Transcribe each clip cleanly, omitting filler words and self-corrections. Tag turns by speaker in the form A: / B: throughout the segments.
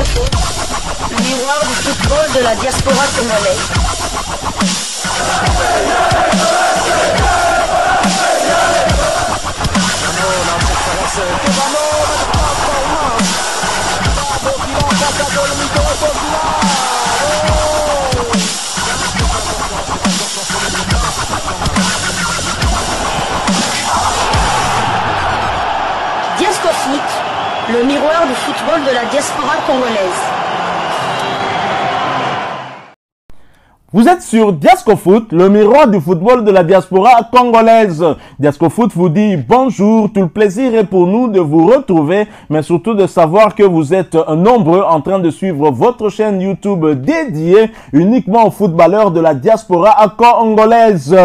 A: Foot, le miroir du football de la diaspora congolaise. Diasco Foot, le miroir du football de la diaspora congolaise.
B: Vous êtes sur Diasco Foot, le miroir du football de la diaspora congolaise. Diasco Foot vous dit bonjour, tout le plaisir est pour nous de vous retrouver, mais surtout de savoir que vous êtes nombreux en train de suivre votre chaîne YouTube dédiée uniquement aux footballeurs de la diaspora congolaise.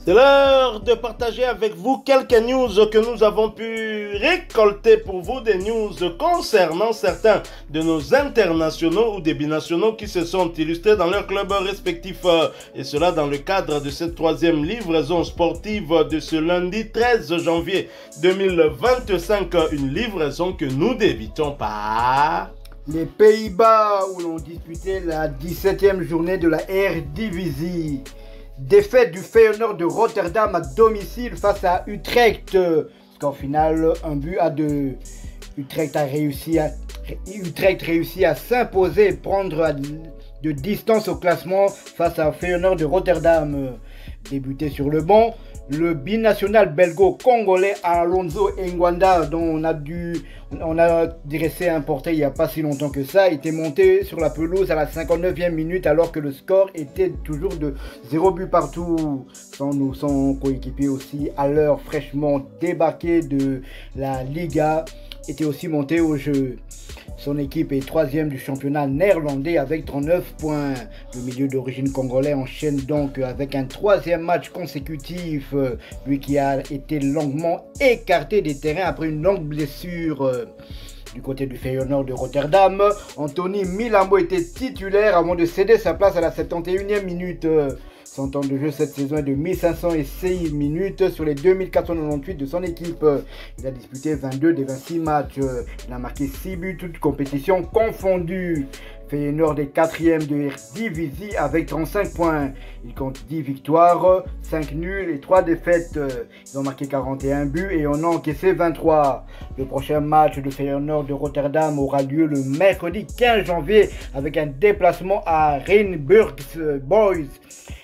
B: C'est l'heure de partager avec vous quelques news que nous avons pu récolter pour vous, des news concernant certains de nos internationaux ou des binationaux qui se sont illustrés dans leurs clubs respectifs. Et cela dans le cadre de cette troisième livraison sportive de ce lundi 13 janvier 2025. Une livraison que nous débutons par
C: les Pays-Bas où l'on disputait la 17e journée de la Eredivisie. Défaite du Feyenoord de Rotterdam à domicile face à Utrecht. Score final, 1-2. Utrecht réussit à s'imposer et prendre de distance au classement face à Feyenoord de Rotterdam. Débuté sur le banc, le binational belgo-congolais Alonso Ngwanda, dont on a dressé un portrait il n'y a pas si longtemps que ça, était monté sur la pelouse à la 59e minute alors que le score était toujours de 0 but partout. Son coéquipier aussi, à l'heure fraîchement débarqué de la Liga, était aussi monté au jeu. Son équipe est 3e du championnat néerlandais avec 39 points. Le milieu d'origine congolais enchaîne donc avec un 3e match consécutif. Lui qui a été longuement écarté des terrains après une longue blessure. Du côté du Feyenoord de Rotterdam, Anthony Milambo était titulaire avant de céder sa place à la 71e minute. Son temps de jeu cette saison est de 1506 minutes sur les 2498 de son équipe. Il a disputé 22 des 26 matchs. Il a marqué 6 buts, toutes compétitions confondues. Feyenoord est 4e de Eredivisie avec 35 points. Il compte 10 victoires, 5 nuls et 3 défaites. Ils ont marqué 41 buts et en ont encaissé 23. Le prochain match de Feyenoord de Rotterdam aura lieu le mercredi 15 janvier avec un déplacement à Rijnburg Boys,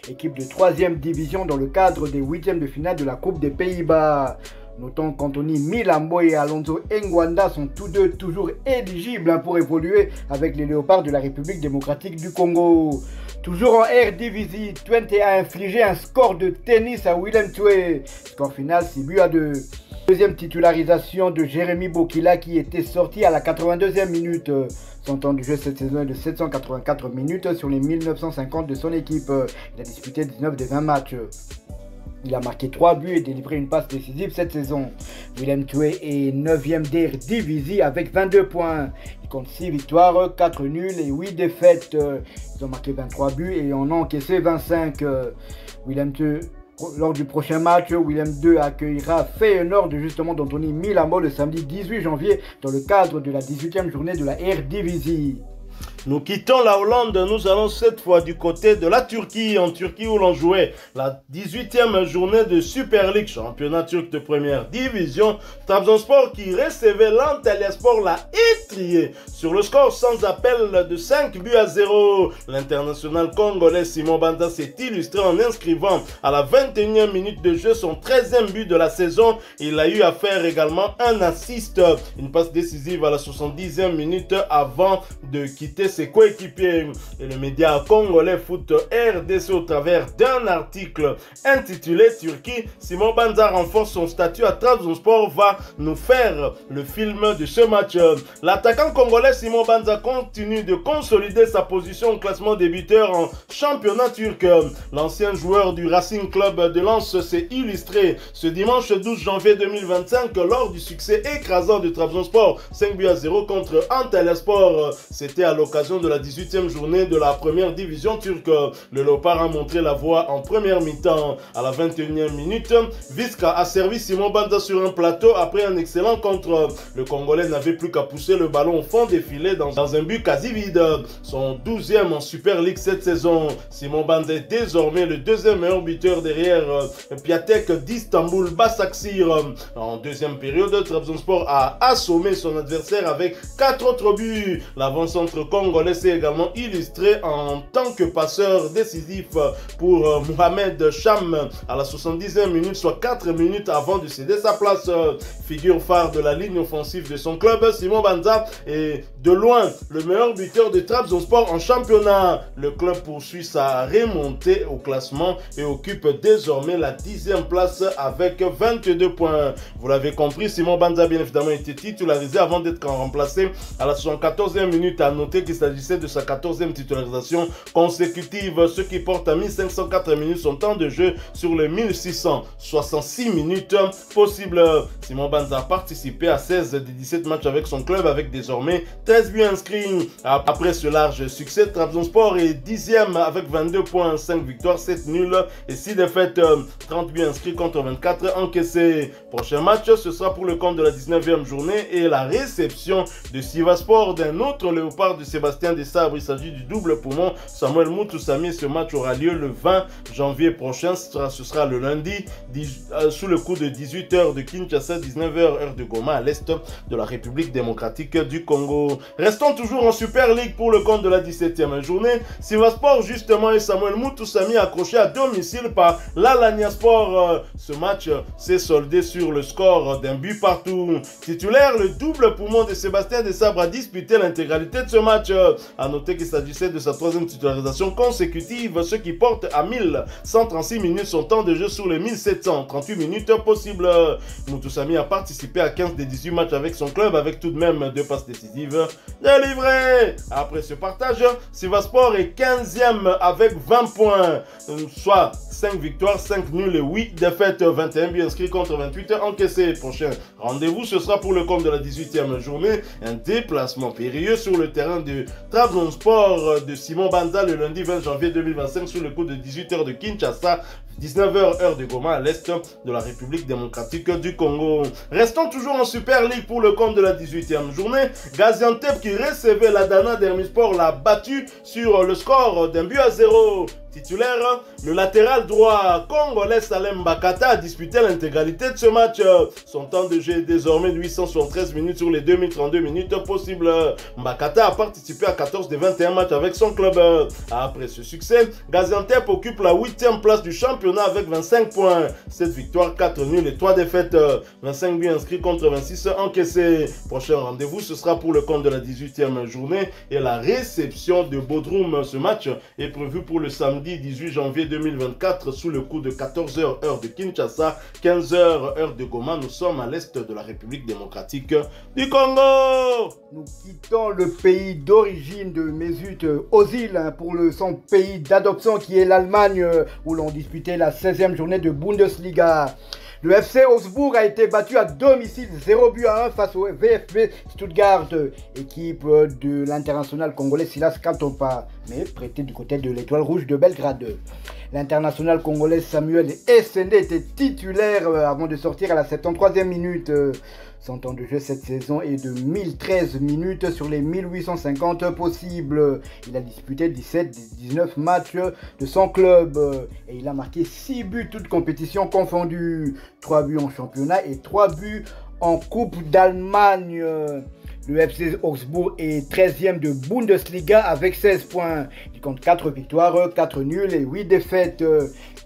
C: équipe de 3e division dans le cadre des 8e de finale de la Coupe des Pays-Bas. Notons qu'Anthony Milambo et Alonso Ngwanda sont tous deux toujours éligibles pour évoluer avec les Léopards de la République démocratique du Congo. Toujours en Eredivisie, Twente a infligé un score de tennis à Willem II. Score final 6-2. Deuxième titularisation de Jérémy Bokila qui était sorti à la 82e minute. Son temps de jeu cette saison est de 784 minutes sur les 1950 de son équipe. Il a disputé 19 des 20 matchs. Il a marqué 3 buts et délivré une passe décisive cette saison. Willem II est 9e d'Eredivisie avec 22 points. Il compte 6 victoires, 4 nuls et 8 défaites. Ils ont marqué 23 buts et en ont encaissé 25. Willem II, lors du prochain match, Willem II accueillera Feyenoord justement d'Anthony Milambo le samedi 18 janvier dans le cadre de la 18e journée de la Eredivisie.
B: Nous quittons la Hollande, nous allons cette fois du côté de la Turquie, en Turquie où l'on jouait la 18e journée de Super League, championnat turc de première division. Trabzonspor qui recevait l'Antalyaspor l'a étrié sur le score sans appel de 5-0. L'international congolais Simon Banza s'est illustré en inscrivant à la 21e minute de jeu son 13e but de la saison. Il a eu à faire également un assist, une passe décisive à la 70e minute avant de quitter ses coéquipiers. Et le média congolais Foot RDC, au travers d'un article intitulé Turquie, Simon Banza renforce son statut à Trabzonspor, va nous faire le film de ce match. L'attaquant congolais Simon Banza continue de consolider sa position au classement des buteurs en championnat turc. L'ancien joueur du Racing Club de Lens s'est illustré ce dimanche 12 janvier 2025 lors du succès écrasant de Trabzonspor 5-0 contre Antalyaspor. C'était à l'occasion l'occasion de la 18e journée de la première division turque. Le Léopard a montré la voie en première mi-temps. À la 21e minute, Viska a servi Simon Banza sur un plateau après un excellent contre. Le Congolais n'avait plus qu'à pousser le ballon au fond des filets dans un but quasi vide. Son 12e en Super League cette saison. Simon Banza est désormais le deuxième meilleur buteur derrière Piatek d'Istanbul Basaksehir. En deuxième période, Trabzonspor a assommé son adversaire avec 4 autres buts. L'avant-centre congolais s'est également illustré en tant que passeur décisif pour Mohamed Cham à la 70e minute, soit 4 minutes avant de céder sa place. Figure phare de la ligne offensive de son club, Simon Banza est de loin le meilleur buteur de Trabzonspor en championnat. Le club poursuit sa remontée au classement et occupe désormais la 10e place avec 22 points. Vous l'avez compris, Simon Banza bien évidemment été titularisé avant d'être remplacé à la 74e minute. À noter qu'il s'agissait de sa 14e titularisation consécutive, ce qui porte à 1504 minutes son temps de jeu sur les 1666 minutes possibles. Simon Banza a participé à 16 des 17 matchs avec son club avec désormais 13 buts inscrits. Après ce large succès, Trabzonspor est 10e avec 22 points, 5 victoires, 7 nuls et 6 défaites, 30 buts inscrits contre 24 encaissés. Prochain match, ce sera pour le compte de la 19e journée et la réception de Sivasspor d'un autre Léopard de Sébastien Desabre. Il s'agit du double poumon Samuel Moutoussamy. Ce match aura lieu le 20 janvier prochain. Ce sera le lundi sous le coup de 18h de Kinshasa, 19h heure de Goma à l'est de la République démocratique du Congo. Restons toujours en Super League pour le compte de la 17e journée. Sivasspor justement et Samuel Moutoussamy accrochés à domicile par l'Alanyaspor. Ce match s'est soldé sur le score d'un but partout. Titulaire, le double poumon de Sébastien Desabre a disputé l'intégralité de ce match. A noter qu'il s'agissait de sa 3e titularisation consécutive, ce qui porte à 1136 minutes son temps de jeu sur les 1738 minutes possibles. Moutoussamy a participé à 15 des 18 matchs avec son club avec tout de même 2 passes décisives délivrées. Après ce partage, Sivasspor est 15e avec 20 points, soit 5 victoires, 5 nuls et 8 défaites, 21 buts inscrits contre 28 encaissés. Prochain rendez-vous, ce sera pour le compte de la 18e journée. Un déplacement périlleux sur le terrain de Trabzonspor de Simon Banza le lundi 20 janvier 2025 sur le coup de 18h de Kinshasa, 19h heure de Goma à l'est de la République démocratique du Congo. Restons toujours en Super League pour le compte de la 18e journée. Gaziantep qui recevait l'Adana Demirspor l'a battu sur le score d'un but à 0. Titulaire, le latéral droit congolais Salem Bakata a disputé l'intégralité de ce match. Son temps de jeu est désormais de 873 minutes sur les 2032 minutes possibles. Bakata a participé à 14 des 21 matchs avec son club. Après ce succès, Gaziantep occupe la 8e place du championnat avec 25 points. 7 victoires, 4 nuls et 3 défaites. 25 buts inscrits contre 26 encaissés. Prochain rendez-vous, ce sera pour le compte de la 18e journée et la réception de Bodrum. Ce match est prévu pour le samedi 18 janvier 2024 sous le coup de 14h heure de Kinshasa, 15h heure de Goma. Nous sommes à l'est de la République démocratique du Congo.
C: Nous quittons le pays d'origine de Mesut Özil pour son pays d'adoption qui est l'Allemagne où l'on disputait la 16e journée de Bundesliga. Le FC Augsbourg a été battu à domicile 0 but à 1 face au VfB Stuttgart, équipe de l'international congolais Silas Kantopa, mais prêté du côté de l'Étoile Rouge de Belgrade. L'international congolais Samuel Essende était titulaire avant de sortir à la 73e minute. Son temps de jeu cette saison est de 1013 minutes sur les 1850 possibles. Il a disputé 17 des 19 matchs de son club et il a marqué 6 buts toutes compétitions confondues. 3 buts en championnat et 3 buts en Coupe d'Allemagne. Le FC Augsbourg est 13e de Bundesliga avec 16 points. Il compte 4 victoires, 4 nuls et 8 défaites.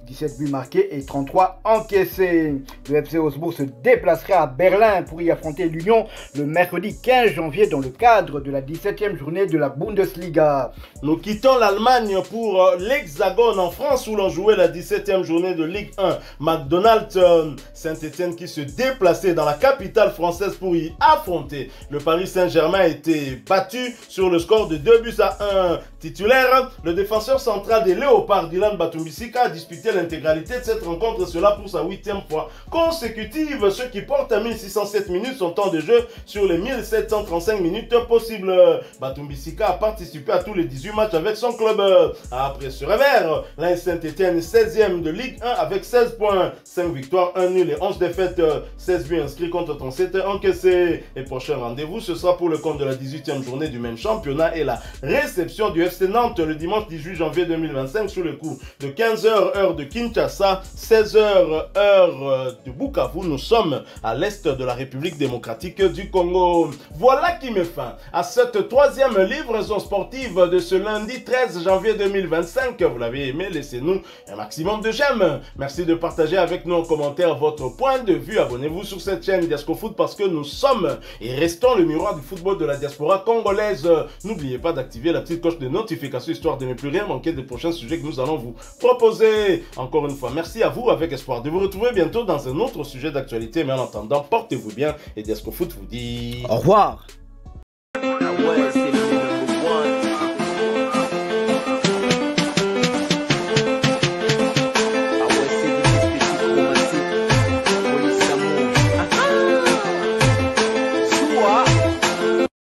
C: 17 buts marqués et 33 encaissés. Le FC Augsbourg se déplacera à Berlin pour y affronter l'Union le mercredi 15 janvier dans le cadre de la 17e journée de la Bundesliga.
B: Nous quittons l'Allemagne pour l'Hexagone en France où l'on jouait la 17e journée de Ligue 1. McDonald's Saint-Etienne qui se déplaçait dans la capitale française pour y affronter le Paris Saint-Germain a été battu sur le score de 2 buts à 1. Titulaire, le défenseur central des Léopards, Dylan Batumbisika, a disputé l'intégralité de cette rencontre, cela pour sa 8e fois consécutive, ce qui porte à 1607 minutes son temps de jeu sur les 1735 minutes possibles. Batumbisika a participé à tous les 18 matchs avec son club. Après ce revers, l'AS Saint-Etienne est 16e de Ligue 1 avec 16 points, 5 victoires, 1 nul et 11 défaites, 16 buts inscrits contre 37 encaissés. Et prochain rendez-vous, ce sera pour le compte de la 18e journée du même championnat et la réception du FC Nantes le dimanche 18 janvier 2025 sous le coup de 15h heure de Kinshasa, 16h heure de Bukavu. Nous sommes à l'est de la République démocratique du Congo. Voilà qui met fin à cette 3e livraison sportive de ce lundi 13 janvier 2025. Vous l'avez aimé, laissez-nous un maximum de j'aime. Merci de partager avec nous en commentaire votre point de vue. Abonnez-vous sur cette chaîne Diasco Foot parce que nous sommes et restons le miroir du football de la diaspora congolaise. N'oubliez pas d'activer la petite cloche de notification histoire de ne plus rien manquer des prochains sujets que nous allons vous proposer. Encore une fois, merci à vous avec espoir de vous retrouver bientôt dans un autre sujet d'actualité. Mais en attendant, portez-vous bien et Diasco Foot vous dit
C: au revoir.